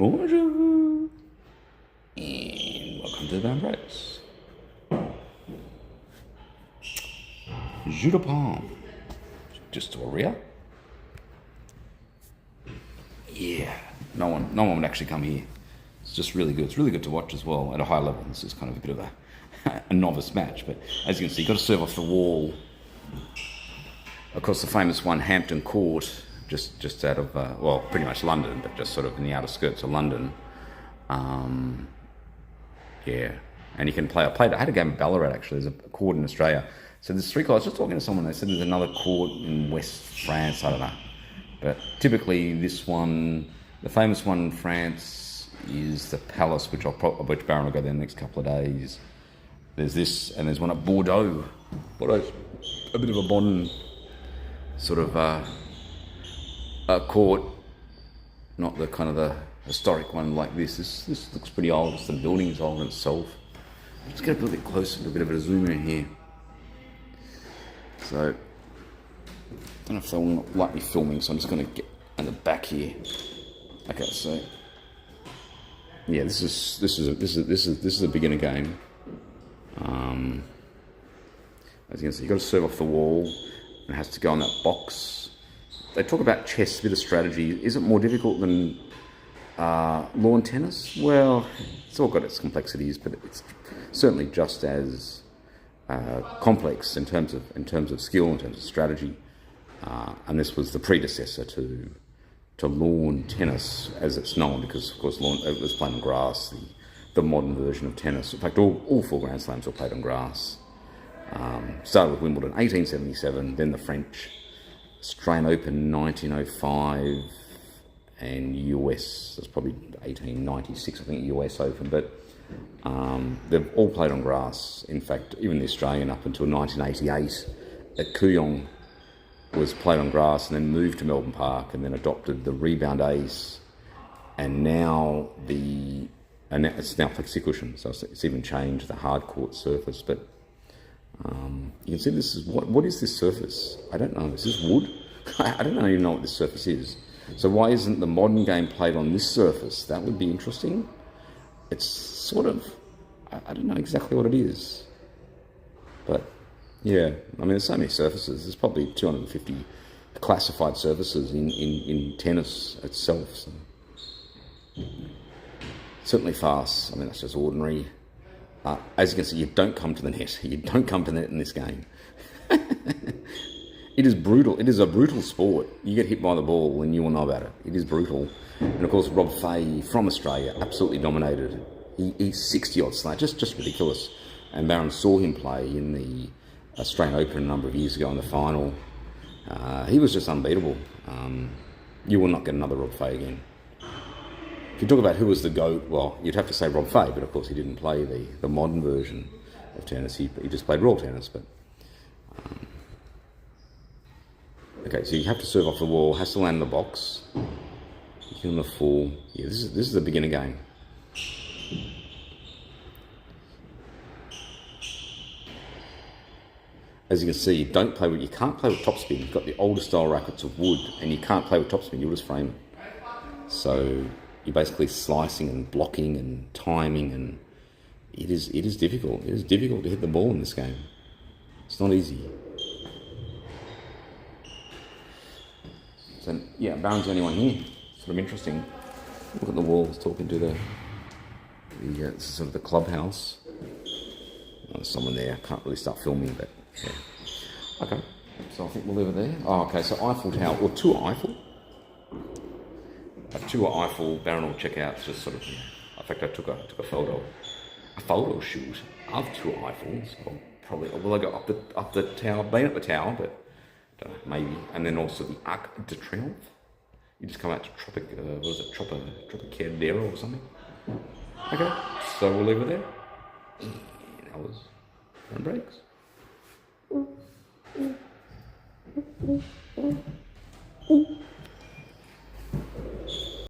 Bonjour, and welcome to the Barren Breaks. Jus de pomme, just Astoria. Yeah, no one would actually come here. It's just really good. It's really good to watch as well at a high level. This is kind of a bit of a novice match, but as you can see, you've got to serve off the wall. Of course, the famous one, Hampton Court, just out of, well, pretty much London, but just sort of in the outer skirts of London. Yeah, and you can play. I had a game of Ballarat actually. There's a court in Australia. So there's three courts. I was just talking to someone. They said there's another court in West France. I don't know, but typically this one, the famous one in France, is the Palace, which which Barren will go there the next couple of days. There's this, and there's one at Bordeaux. Bordeaux's a bit of a modern sort of a court, not the kind of the historic one like this. This looks pretty old. The building is old in itself. Let's get a little bit closer, a bit of a zoom in here. So, I don't know if they'll like me filming, so I'm just going to get in the back here. Okay, so yeah, this is a beginner game. As you can see, you've got to serve off the wall, and it has to go in that box. They talk about chess, a bit of strategy. Is it more difficult than lawn tennis? Well, it's all got its complexities, but it's certainly just as complex in terms of skill, in terms of strategy. And this was the predecessor to lawn tennis, as it's known, because of course it was played on grass. The modern version of tennis. In fact, all four Grand Slams were played on grass. Started with Wimbledon 1877, then the French Australian Open 1905, and US, that's probably 1896, I think, US Open, but they've all played on grass. In fact, even the Australian up until 1988 at Kooyong was played on grass and then moved to Melbourne Park and then adopted the rebound ace, and now it's now plexicushion, so it's even changed the hard court surface. But you can see this is what is this surface? I don't know. Is this wood? I don't even know what this surface is. So why isn't the modern game played on this surface? That would be interesting. It's sort of, I don't know exactly what it is. But yeah, I mean, there's so many surfaces. There's probably 250 classified surfaces in tennis itself. So. Certainly fast. I mean, that's just ordinary. As you can see, you don't come to the net. You don't come to the net in this game. It is brutal. It is a brutal sport. You get hit by the ball and you will know about it. It is brutal. And of course, Rob Fahey from Australia absolutely dominated. He's 60-odd slate, just ridiculous. And Barren saw him play in the Australian Open a number of years ago in the final. He was just unbeatable. You will not get another Rob Fahey again. If you talk about who was the GOAT, well, you'd have to say Rob Fahey, but of course he didn't play the modern version of tennis. He just played raw tennis. But okay, so you have to serve off the wall, has to land in the box. You give him the full. Yeah, this is a beginner game. As you can see, you can't play with topspin. You've got the older style rackets of wood, and you can't play with topspin. You'll just frame it. So you're basically slicing and blocking and timing, and it is difficult. It is difficult to hit the ball in this game. It's not easy. So yeah, Barren's the only one here. Sort of interesting. Look at the walls talking to this is sort of the clubhouse. There's someone there. I can't really start filming, but yeah. Okay, so I think we'll leave it there. Oh, okay, so Eiffel Tower, or Tour Eiffel. A tour Eiffel, Barren will check out. Just sort of, in fact, I took a photo shoot of Tour Eiffel. So probably will I go up the tower? Been at the tower, but maybe. And then also the Arc de Triomphe. You just come out to Trocadero or something. Okay, so we'll leave it there. And that was Barren Breaks.